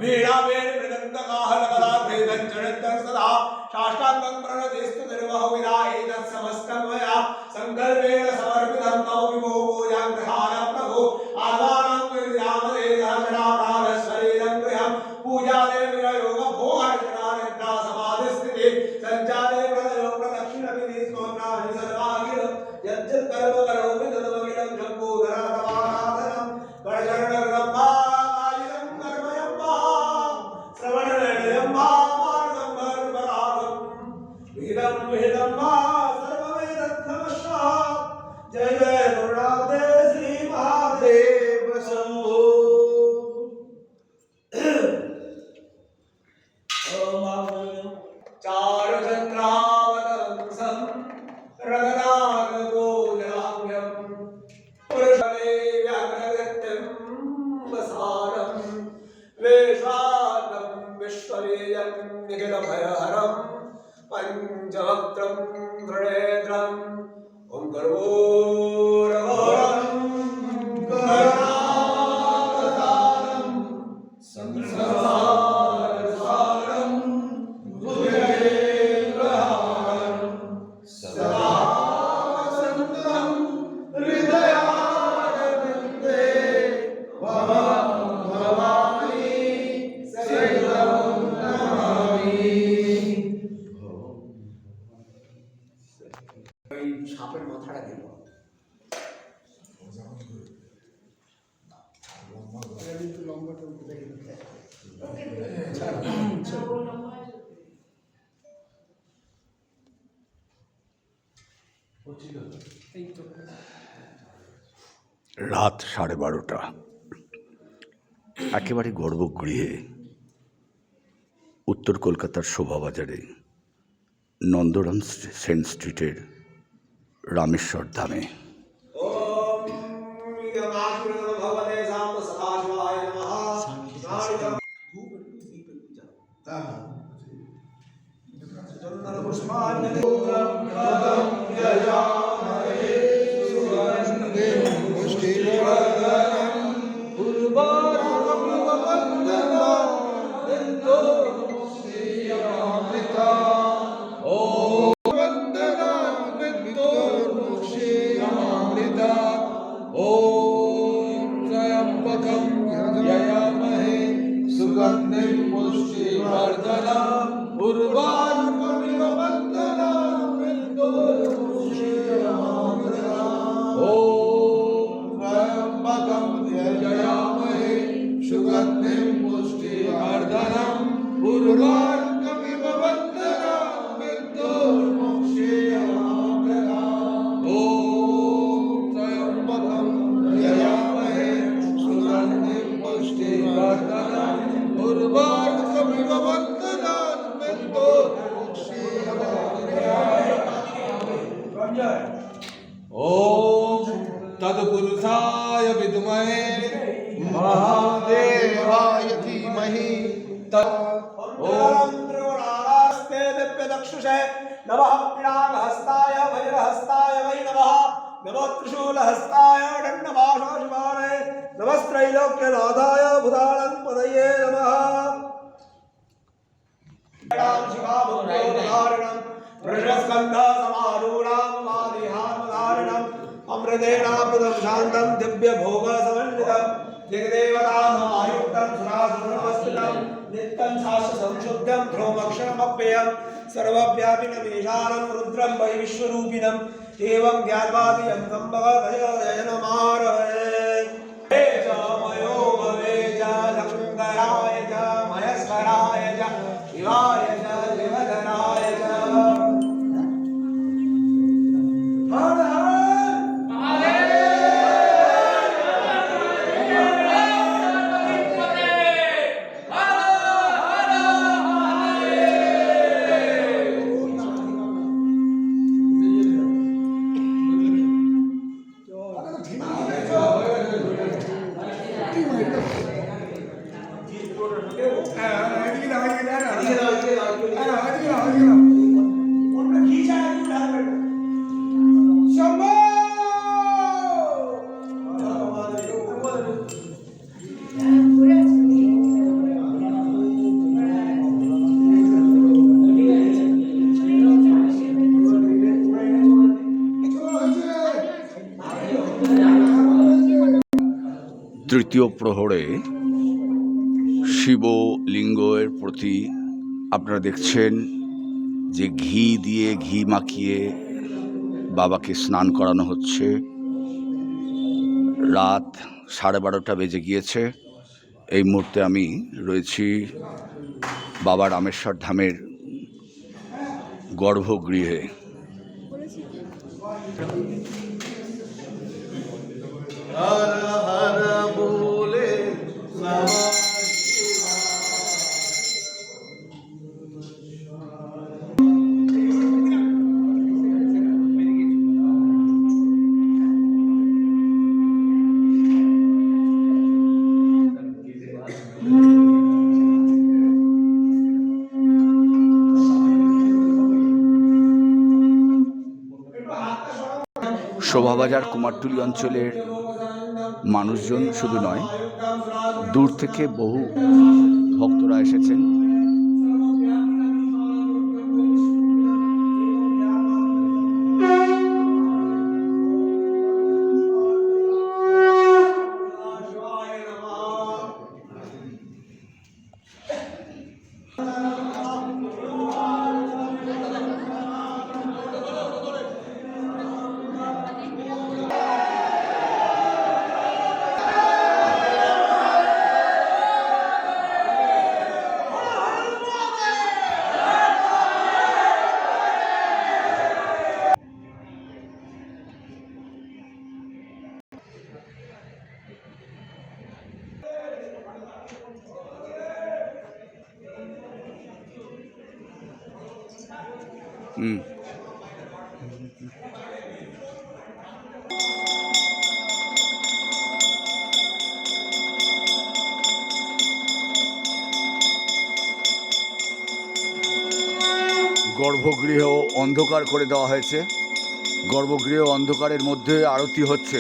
वीणावेर मृदङ्गकाहलकलाभेदं चरितं सदा साष्टाङ्गं प्रणतेस्तु निर्वहविदा एतत्समस्तं मया सङ्कल्पेन समर्पितं तव विभो पूजां गृहाण प्रभो आह्वानं विरामदेशराप्राणस्वरेदं गृहं पूजादे विरयोग भोगार्चनानिद्रा समाधिस्थिते सञ्चारे प्रदयो प्रदक्षिणविधि स्तोत्राणि सर्वागिर यज्जत् कर्म करोमि तदमगिलं शम्भोधराधवाराधनं गणचरणकृतं वा कायिनं कर्मयं वा श्रवणनयनं वा मानसं कर्मरागं विहितं विहितं वा सर्वमेतत्तमस्मात् जय जय गुरुनाथे श्री महादेव शम्भो चारुचन्द्रावतंसं रगनागोजाम्यं पुरुषमे व्याघ्रगत्यं वसानं वेशानं विश्ववेयं निखिलभयहरं पञ्चवक्त्रं त्रिनेत्रं ॐ कर्पूरगौरं करुणावतारं संसारसारं भुजगेन्द्रहारं सदा वसन्तं हृदयारविन्दे भवानि सहितं नमामि। সাপের মাথাটা দিব রাত 12:30 একেবারে গর্ভগৃহে উত্তর কলকাতার শোভাবাজারে নন্দরাম সেন স্ট্রিটের রামেশ্বর ধামে सुगन्धिं पुष्टिवर्धनम् उर्वारुकमिव वन्दनाम् ॐ त्र्यम्बकं यजामहे सुगन्धिं पुष्टिवर्धनम् उर्वारुकमिव वन्दनाम् ॐ त्र्यम्बकं यजामहे सुगन्धिं पुष्टिवर्धनम् उर्वारुकमिव वन्दनाम् ॐ तत्पुरुषाय विद्महे महादेवाय धीमहि त्रिगुणास्ते दिव्यचक्षुषे नमः पिनाकहस्ताय वज्रहस्ताय वै नमः नमो त्रिशूलहस्ताय दण्डपाशशिवाय नमस्त्रैलोक्यनाथाय भूतानपदये नमः शिवाभुक्तोदाहरणं वृषस्कन्धसमारूढां अमृतेनामृतं शान्तं दिव्यभोगसमन्वितं दिग्देवतामायुक्तं सुरासुरनमस्कृतं नित्यं शास्त्रसंशुद्धं ध्रुवमक्षरमप्ययं सर्वव्यापिनमीशानं रुद्रं वै विश्वरूपिणम् एवं ज्ञात्वादियं सम्भवतयोजनमारये हे च मयो भवे च लक्ष्मीधराय च महेश्वराय च शिवाय च शिवधराय च দ্বিতীয় প্রহরে শিবলিঙ্গের প্রতি আপনারা দেখছেন যে ঘি মাখিয়ে বাবাকে স্নান করানো হচ্ছে। রাত 12:30 বেজে গিয়েছে। এই মুহূর্তে আমি রয়েছি বাবা রামেশ্বর ধামের গর্ভগৃহে। হর হর বলে শোভাবাজার কুমারটুলি অঞ্চলের মানুষজন শুধু নয়, দূর থেকে বহু ভক্তরা এসেছেন। গর্ভগৃহ অন্ধকার করে দেওয়া হয়েছে। গর্ভগৃহ অন্ধকারের মধ্যে আরতি হচ্ছে।